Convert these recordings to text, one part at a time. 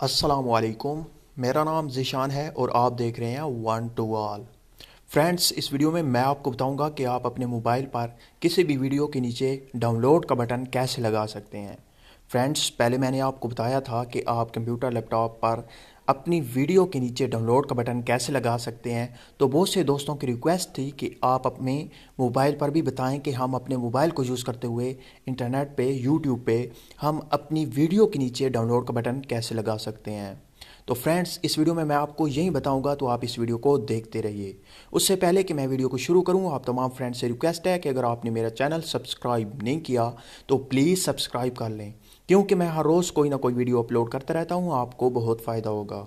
अस्सलामुअलैकुम। मेरा नाम ज़ीशान है और आप देख रहे हैं वन टू ऑल। फ्रेंड्स, इस वीडियो में मैं आपको बताऊंगा कि आप अपने मोबाइल पर किसी भी वीडियो के नीचे डाउनलोड का बटन कैसे लगा सकते हैं। फ्रेंड्स, पहले मैंने आपको बताया था कि आप कंप्यूटर लैपटॉप पर अपनी वीडियो के नीचे डाउनलोड का बटन कैसे लगा सकते हैं। तो बहुत से दोस्तों की रिक्वेस्ट थी कि आप अपने मोबाइल पर भी बताएं कि हम अपने मोबाइल को यूज़ करते हुए इंटरनेट पे यूट्यूब पे हम अपनी वीडियो के नीचे डाउनलोड का बटन कैसे लगा सकते हैं। तो फ्रेंड्स, इस वीडियो में मैं आपको यही बताऊंगा, तो आप इस वीडियो को देखते रहिए। उससे पहले कि मैं वीडियो को शुरू करूं, आप तमाम फ्रेंड्स से रिक्वेस्ट है कि अगर आपने मेरा चैनल सब्सक्राइब नहीं किया तो प्लीज़ सब्सक्राइब कर लें, क्योंकि मैं हर रोज़ कोई ना कोई वीडियो अपलोड करता रहता हूं, आपको बहुत फ़ायदा होगा।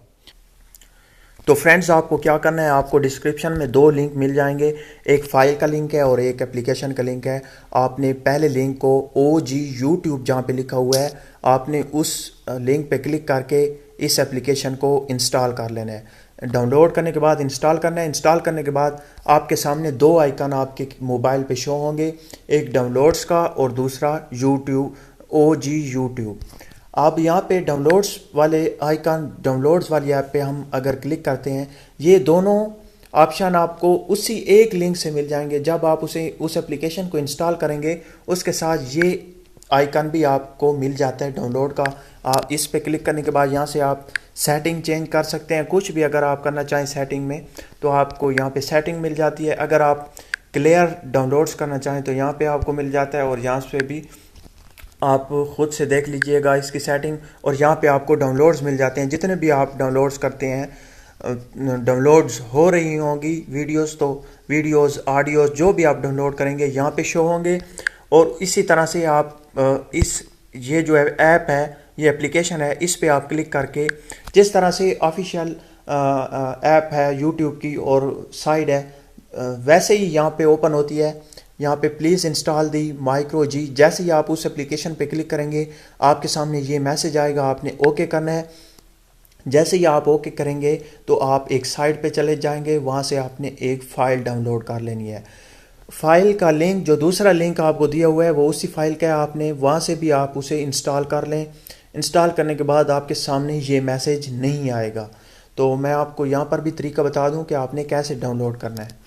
तो फ्रेंड्स, आपको क्या करना है, आपको डिस्क्रिप्शन में दो लिंक मिल जाएंगे, एक फ़ाइल का लिंक है और एक एप्लीकेशन का लिंक है। आपने पहले लिंक को OG YouTube जहाँ पे लिखा हुआ है, आपने उस लिंक पे क्लिक करके इस एप्लीकेशन को इंस्टॉल कर लेना है। डाउनलोड करने के बाद इंस्टॉल करना है। इंस्टॉल करने के बाद आपके सामने दो आइकन आपके मोबाइल पे शो होंगे, एक डाउनलोड्स का और दूसरा यूट्यूब, OG YouTube। आप यहाँ पे डाउनलोड्स वाले आइकन, डाउनलोड्स वाली ऐप पे हम अगर क्लिक करते हैं, ये दोनों ऑप्शन आपको उसी एक लिंक से मिल जाएंगे। जब आप उस एप्लीकेशन को इंस्टॉल करेंगे, उसके साथ ये आइकन भी आपको मिल जाता है डाउनलोड का। आप इस पे क्लिक करने के बाद यहाँ से आप सेटिंग चेंज कर सकते हैं, कुछ भी अगर आप करना चाहें सेटिंग में तो आपको यहाँ पे सेटिंग मिल जाती है। अगर आप क्लियर डाउनलोड्स करना चाहें तो यहाँ पे आपको मिल जाता है, और यहाँ से भी आप ख़ुद से देख लीजिएगा इसकी सेटिंग। और यहाँ पे आपको डाउनलोड्स मिल जाते हैं, जितने भी आप डाउनलोड्स करते हैं, डाउनलोड्स हो रही होंगी वीडियोस, तो वीडियोस, ऑडियोस जो भी आप डाउनलोड करेंगे यहाँ पे शो होंगे। और इसी तरह से आप ये जो ऐप है, ये एप्लीकेशन है, इस पे आप क्लिक करके जिस तरह से ऑफिशियल ऐप है यूट्यूब की और साइड है, वैसे ही यहाँ पे ओपन होती है। यहाँ पे प्लीज़ इंस्टॉल दी माइक्रो जी। जैसे ही आप उस एप्लीकेशन पे क्लिक करेंगे, आपके सामने ये मैसेज आएगा, आपने ओके करना है। जैसे ही आप ओके करेंगे तो आप एक साइट पे चले जाएंगे, वहाँ से आपने एक फ़ाइल डाउनलोड कर लेनी है। फ़ाइल का लिंक, जो दूसरा लिंक आपको दिया हुआ है, वो उसी फाइल का है, आपने वहाँ से भी आप उसे इंस्टॉल कर लें। इंस्टॉल करने के बाद आपके सामने ये मैसेज नहीं आएगा। तो मैं आपको यहाँ पर भी तरीका बता दूँ कि आपने कैसे डाउनलोड करना है।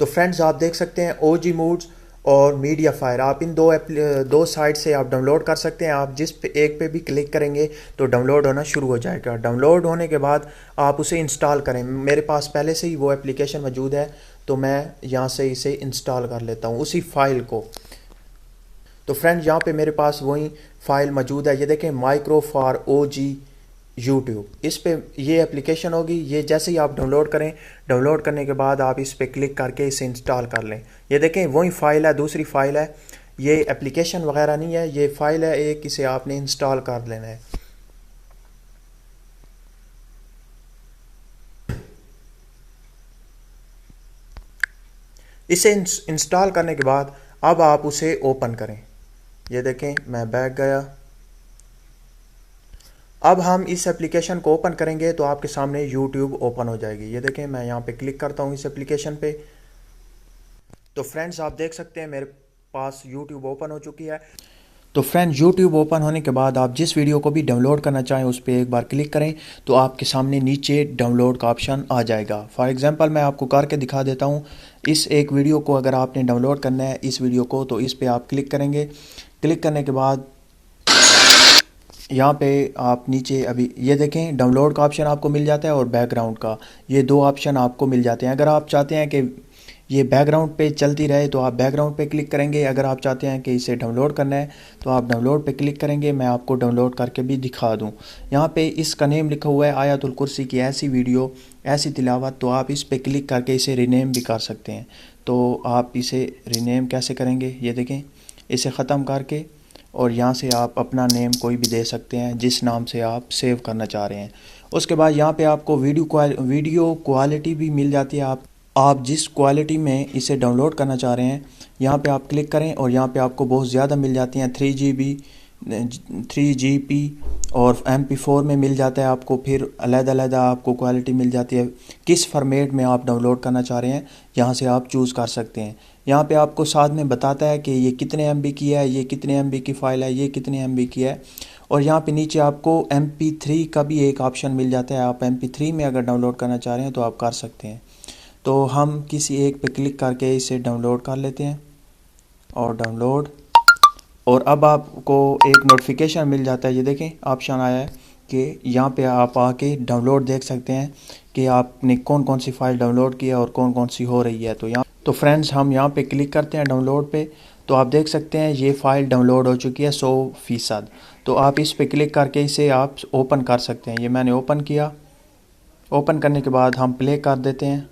तो फ्रेंड्स, आप देख सकते हैं OG मूड्स और मीडिया फायर, आप इन दो साइट से आप डाउनलोड कर सकते हैं। आप जिस पे एक पे भी क्लिक करेंगे तो डाउनलोड होना शुरू हो जाएगा। डाउनलोड होने के बाद आप उसे इंस्टॉल करें। मेरे पास पहले से ही वो एप्लीकेशन मौजूद है, तो मैं यहाँ से इसे इंस्टॉल कर लेता हूँ, उसी फाइल को। तो फ्रेंड्स, यहाँ पे मेरे पास वही फाइल मौजूद है, ये देखें, माइक्रो फॉर OG YouTube। इस पे ये एप्लीकेशन होगी। ये जैसे ही आप डाउनलोड करें, डाउनलोड करने के बाद आप इस पे क्लिक करके इसे इंस्टॉल कर लें। ये देखें, वही फाइल है, दूसरी फाइल है, ये एप्लीकेशन वगैरह नहीं है, ये फाइल है एक, इसे आपने इंस्टॉल कर लेना है। इसे इंस्टॉल करने के बाद अब आप उसे ओपन करें। ये देखें, मैं बैक गया। अब हम इस एप्लीकेशन को ओपन करेंगे तो आपके सामने YouTube ओपन हो जाएगी। ये देखें, मैं यहाँ पे क्लिक करता हूँ इस एप्लीकेशन पे। तो फ्रेंड्स, आप देख सकते हैं मेरे पास YouTube ओपन हो चुकी है। तो फ्रेंड्स, YouTube ओपन होने के बाद आप जिस वीडियो को भी डाउनलोड करना चाहें उस पर एक बार क्लिक करें तो आपके सामने नीचे डाउनलोड का ऑप्शन आ जाएगा। फॉर एग्जांपल मैं आपको करके दिखा देता हूँ। इस एक वीडियो को अगर आपने डाउनलोड करना है, इस वीडियो को, तो इस पर आप क्लिक करेंगे। क्लिक करने के बाद यहाँ पे आप नीचे अभी ये देखें, डाउनलोड का ऑप्शन आपको मिल जाता है और बैकग्राउंड का, ये दो ऑप्शन आपको मिल जाते हैं। अगर आप चाहते हैं कि ये बैकग्राउंड पे चलती रहे तो आप बैकग्राउंड पे क्लिक करेंगे। अगर आप चाहते हैं कि इसे डाउनलोड करना है तो आप डाउनलोड पे क्लिक करेंगे। मैं आपको डाउनलोड करके भी दिखा दूँ। यहाँ पे इसका नेम लिखा हुआ है आयतुल कुर्सी की ऐसी वीडियो, ऐसी तिलावत। तो आप इस पर क्लिक करके इसे रीनेम भी कर सकते हैं। तो आप इसे रीनेम कैसे करेंगे, ये देखें, इसे ख़त्म करके, और यहाँ से आप अपना नेम कोई भी दे सकते हैं जिस नाम से आप सेव करना चाह रहे हैं। उसके बाद यहाँ पे आपको वीडियो क्वालिटी भी मिल जाती है। आप जिस क्वालिटी में इसे डाउनलोड करना चाह रहे हैं, यहाँ पे आप क्लिक करें और यहाँ पे आपको बहुत ज़्यादा मिल जाती हैं। 3GB, 3GP और MP4 में मिल जाता है आपको। फिर अलग-अलग आपको क्वालिटी मिल जाती है। किस फॉर्मेट में आप डाउनलोड करना चाह रहे हैं, यहाँ से आप चूज़ कर सकते हैं। यहाँ पे आपको साथ में बताता है कि ये कितने MB की है, ये कितने MB की फ़ाइल है, ये कितने MB की है। और यहाँ पे नीचे आपको MP3 का भी एक ऑप्शन मिल जाता है। आप MP3 में अगर डाउनलोड करना चाह रहे हैं तो आप कर सकते हैं। तो हम किसी एक पे क्लिक करके इसे डाउनलोड कर लेते हैं और डाउनलोड। और अब आपको एक नोटिफिकेशन मिल जाता है, ये देखें ऑप्शन आया है कि यहाँ पे आप आके डाउनलोड देख सकते हैं कि आपने कौन कौन सी फ़ाइल डाउनलोड की है और कौन कौन सी हो रही है। तो फ्रेंड्स हम यहाँ पे क्लिक करते हैं डाउनलोड पे, तो आप देख सकते हैं ये फ़ाइल डाउनलोड हो चुकी है 100%। तो आप इस पे क्लिक करके इसे आप ओपन कर सकते हैं। ये मैंने ओपन किया। ओपन करने के बाद हम प्ले कर देते हैं।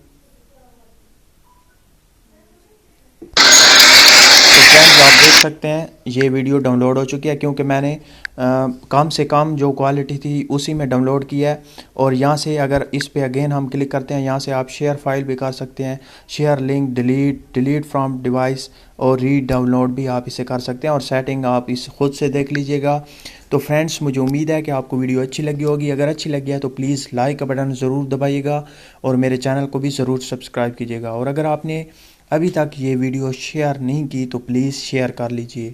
तो फ्रेंड्स आप देख सकते हैं ये वीडियो डाउनलोड हो चुकी है, क्योंकि मैंने कम से कम जो क्वालिटी थी उसी में डाउनलोड किया है। और यहाँ से अगर इस पे अगेन हम क्लिक करते हैं, यहाँ से आप शेयर फाइल भी कर सकते हैं, share link, delete from device और रीड डाउनलोड भी आप इसे कर सकते हैं। और सेटिंग आप इस खुद से देख लीजिएगा। तो फ्रेंड्स मुझे उम्मीद है कि आपको वीडियो अच्छी लगी होगी। अगर अच्छी लगी है तो प्लीज़ लाइक का बटन ज़रूर दबाइएगा और मेरे चैनल को भी ज़रूर सब्सक्राइब कीजिएगा। और अगर आपने अभी तक ये वीडियो शेयर नहीं की तो प्लीज़ शेयर कर लीजिए।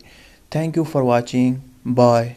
Thank you for watching. Bye.